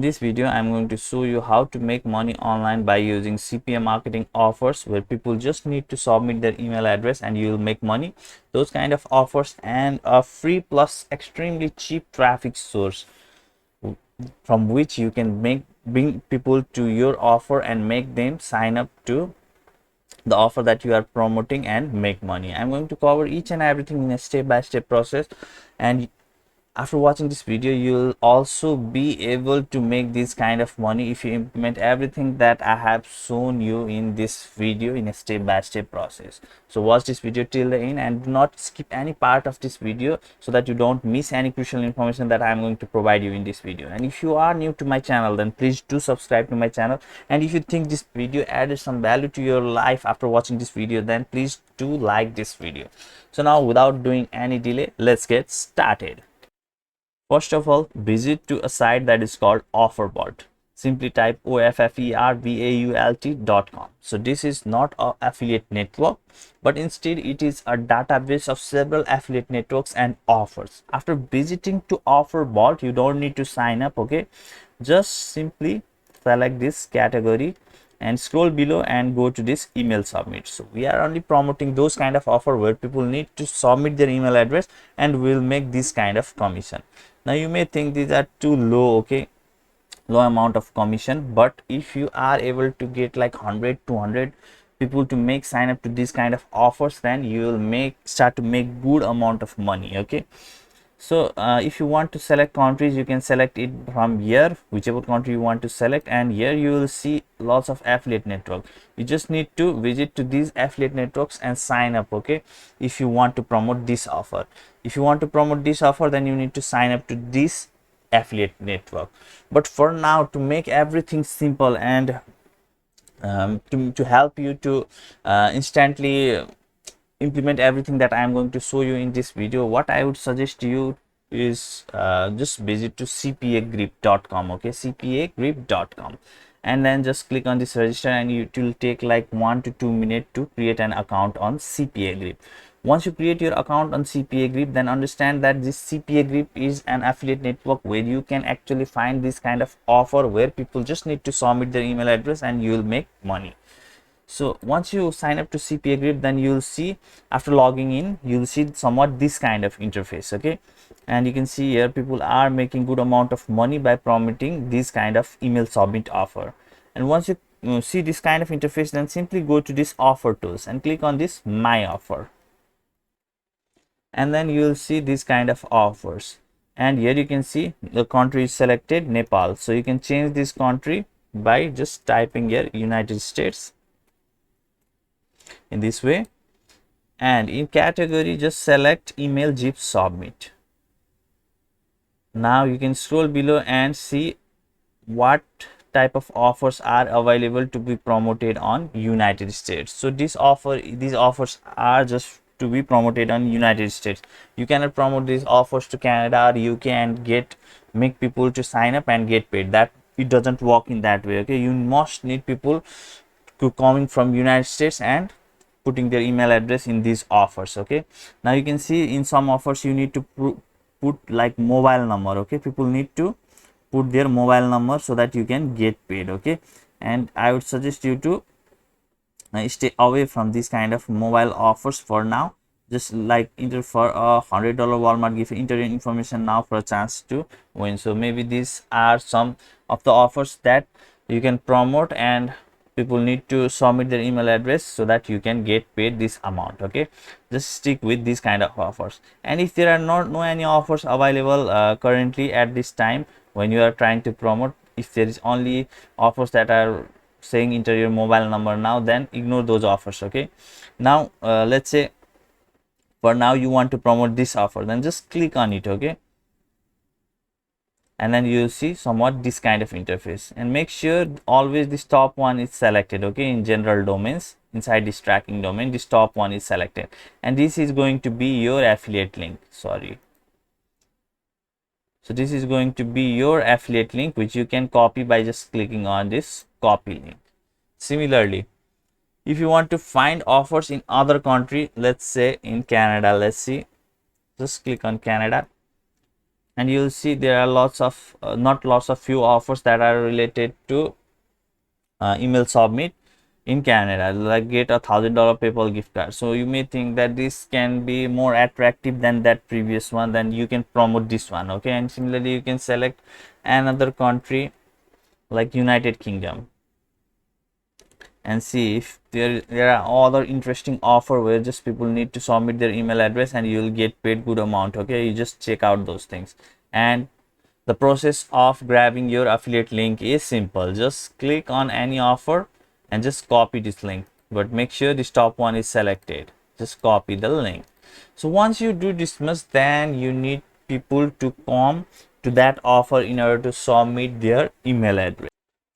this video, I'm going to show you how to make money online by using CPA marketing offers, where people just need to submit their email address and you'll make money. Those kind of offers and a free plus extremely cheap traffic source from which you can bring people to your offer and make them sign up to the offer that you are promoting and make money. I'm going to cover each and everything in a step-by-step process, and after watching this video you'll also be able to make this kind of money if you implement everything that I have shown you in this video in a step-by-step process. So watch this video till the end and do not skip any part of this video so that you don't miss any crucial information that I'm going to provide you in this video. And if you are new to my channel, then please do subscribe to my channel, and if you think this video added some value to your life after watching this video, then please do like this video. So now, without doing any delay, let's get started. First of all, visit to a site that is called Offervault. Simply type offervault.com. So this is not an affiliate network, but instead it is a database of several affiliate networks and offers. After visiting to Offervault, you don't need to sign up, okay? Just simply select this category and scroll below and go to this email submit. So we are only promoting those kind of offer where people need to submit their email address and will make this kind of commission. Now you may think these are too low, okay, low amount of commission, but if you are able to get like 100 200 people to make sign up to this kind of offers, then you will start to make good amount of money, okay? So if you want to select countries, you can select it from here, whichever country you want to select, and here you will see lots of affiliate network. You just need to visit to these affiliate networks and sign up, okay, if you want to promote this offer. If you want to promote this offer, then you need to sign up to this affiliate network. But for now, to make everything simple and to help you to instantly implement everything that I am going to show you in this video, what I would suggest to you is just visit to cpagrip.com, okay, cpagrip.com, and then just click on this register, and it will take like 1 to 2 minutes to create an account on CPA Grip. Once you create your account on CPA Grip, then understand that this CPA Grip is an affiliate network where you can actually find this kind of offer where people just need to submit their email address and you will make money. So once you sign up to CPA Grip, then you will see, after logging in, you will see somewhat this kind of interface, okay? And you can see here people are making good amount of money by promoting this kind of email submit offer. And once you see this kind of interface, then simply go to this offer tools and click on this my offer, and then you will see this kind of offers. And here you can see the country is selected, Nepal. So you can change this country by just typing here United States in this way, and in category just select email zip submit. Now you can scroll below and see what type of offers are available to be promoted on United States. So these offers are just to be promoted on United States. You cannot promote these offers to Canada or UK and make people to sign up and get paid. That it doesn't work in that way, okay? You must need people to coming from United States and putting their email address in these offers, okay? Now you can see in some offers you need to put like mobile number, okay? People need to put their mobile number so that you can get paid, okay? And I would suggest you to stay away from this kind of mobile offers for now. Just like enter for a $100 Walmart gift, enter your information now for a chance to win. So maybe these are some of the offers that you can promote, and people need to submit their email address so that you can get paid this amount, okay? Just stick with this kind of offers. And if there are no any offers available currently at this time when you are trying to promote, if there is only offers that are saying enter your mobile number now, then ignore those offers, okay? Now let's say for now you want to promote this offer, then just click on it, okay? And then you will see somewhat this kind of interface, and make sure always this top one is selected, okay? In general domains, inside this tracking domain, this top one is selected, and this is going to be your affiliate link. So this is going to be your affiliate link, which you can copy by just clicking on this copy link. Similarly, if you want to find offers in other country, let's say in Canada, let's see, just click on Canada, and you'll see there are lots of not lots of few offers that are related to email submit in Canada, like get $1,000 PayPal gift card. So you may think that this can be more attractive than that previous one, then you can promote this one. Okay, and similarly you can select another country like United Kingdom and see if there are other interesting offer where just people need to submit their email address and you'll get paid good amount. Okay, you just check out those things. And the process of grabbing your affiliate link is simple. Just click on any offer and just copy this link, but make sure this top one is selected. Just copy the link. So once you do this much, then you need people to come to that offer in order to submit their email address.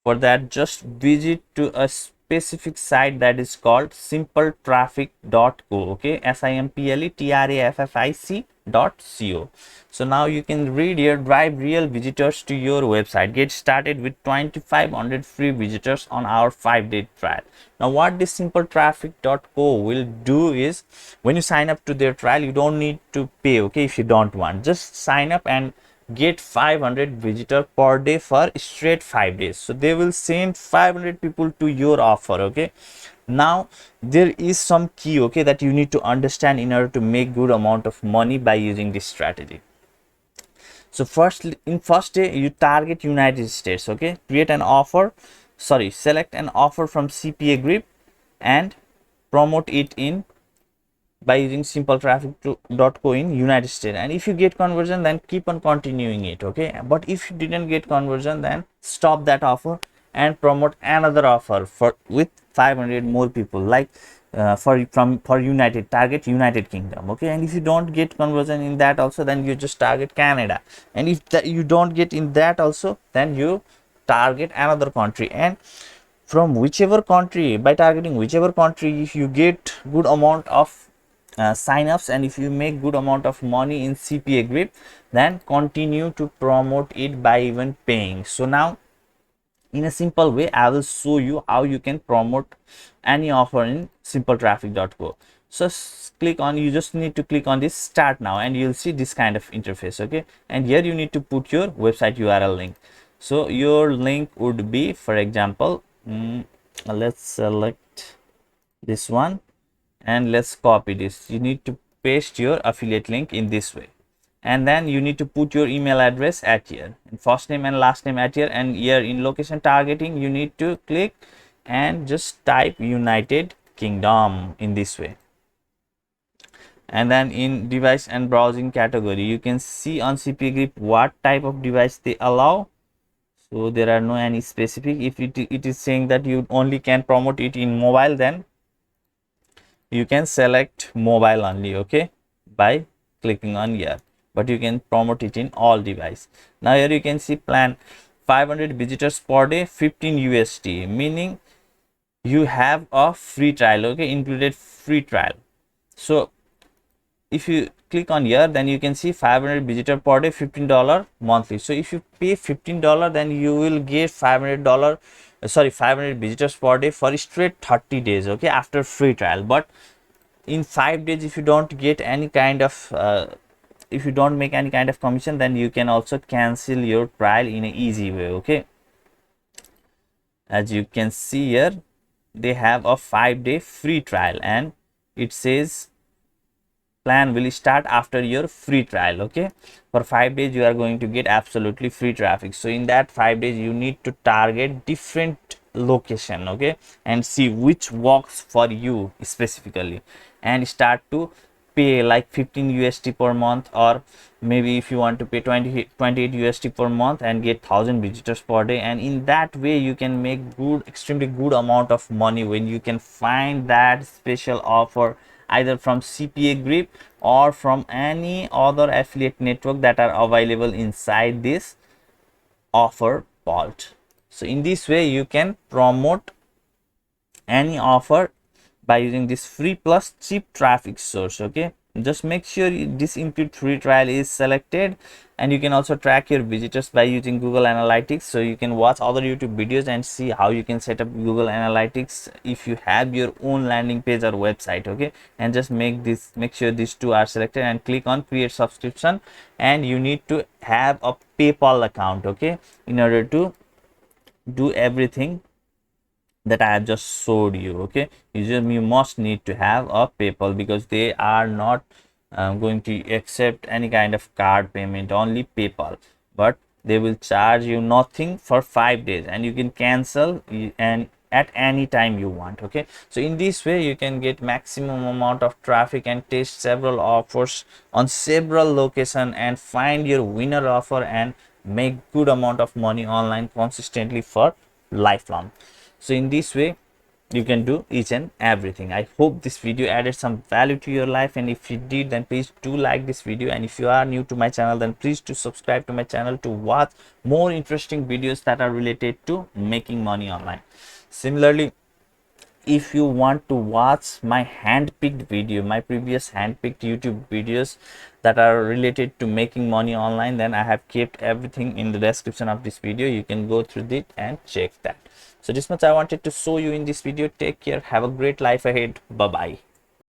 For that, just visit to a specific site that is called simpletraffic.co. Okay, simpletraffic.co. So now you can read here, drive real visitors to your website. Get started with 2500 free visitors on our 5-day trial. Now what this simpletraffic.co will do is, when you sign up to their trial, you don't need to pay. Okay, if you don't want, just sign up and get 500 visitors per day for straight 5 days. So they will send 500 people to your offer. Okay, now there is some key, okay, that you need to understand in order to make good amount of money by using this strategy. So first day you target United States. Okay, create an offer, select an offer from CPA group and promote it in by using simpletraffic.co in United States. And if you get conversion, then keep on continuing it. Okay, but if you didn't get conversion, then stop that offer and promote another offer for with 500 more people, like for United Kingdom. Okay, and if you don't get conversion in that also, then you just target Canada. And if you don't get in that also, then you target another country. And from whichever country, by targeting whichever country, if you get good amount of sign-ups and if you make good amount of money in CPA grip, then continue to promote it by even paying. So now in a simple way, I will show you how you can promote any offer in simpletraffic.co. So click on, you just need to click on this start now and you'll see this kind of interface. Okay, and here you need to put your website URL link. So your link would be, for example, let's select this one and let's copy this. You need to paste your affiliate link in this way, and then you need to put your email address at here, and first name and last name at here, and here in location targeting you need to click and just type United Kingdom in this way. And then in device and browsing category, you can see on CPA grip what type of device they allow. So there are no any specific. If it is saying that you only can promote it in mobile, then you can select mobile only. Okay, by clicking on here, but you can promote it in all device. Now here you can see plan 500 visitors per day, 15 USD, meaning you have a free trial. Okay, included free trial. So if you click on here, then you can see 500 visitor per day, $15 monthly. So if you pay $15, then you will get $500 500 visitors per day for straight 30 days. Okay, after free trial. But in 5 days, if you don't get any kind of if you don't make any kind of commission, then you can also cancel your trial in an easy way. Okay, as you can see here, they have a 5-day free trial and it says plan will start after your free trial. Okay, for 5 days you are going to get absolutely free traffic. So in that 5 days you need to target different location. Okay, and see which works for you specifically and start to pay like 15 USD per month, or maybe if you want to pay 28 USD per month and get 1000 visitors per day. And in that way you can make extremely good amount of money when you can find that special offer either from CPA grip or from any other affiliate network that are available inside this offer vault. So in this way you can promote any offer by using this free plus cheap traffic source. Okay, just make sure this include free trial is selected. And you can also track your visitors by using Google Analytics. So you can watch other YouTube videos and see how you can set up Google Analytics if you have your own landing page or website. Okay, and just make sure these two are selected and click on create subscription. And you need to have a PayPal account, okay, in order to do everything that I have just showed you. Okay, you must need to have a PayPal, because they are not going to accept any kind of card payment, only PayPal. But they will charge you nothing for 5 days, and you can cancel and at any time you want. Okay, so in this way you can get maximum amount of traffic and test several offers on several location and find your winner offer and make good amount of money online consistently for lifelong. So in this way you can do each and everything. I hope this video added some value to your life, and if you did, then please do like this video. And if you are new to my channel, then please do subscribe to my channel to watch more interesting videos that are related to making money online. Similarly, if you want to watch my hand-picked video, my previous hand-picked YouTube videos that are related to making money online, then I have kept everything in the description of this video. You can go through it and check that. So this much I wanted to show you in this video. Take care, have a great life ahead. Bye bye.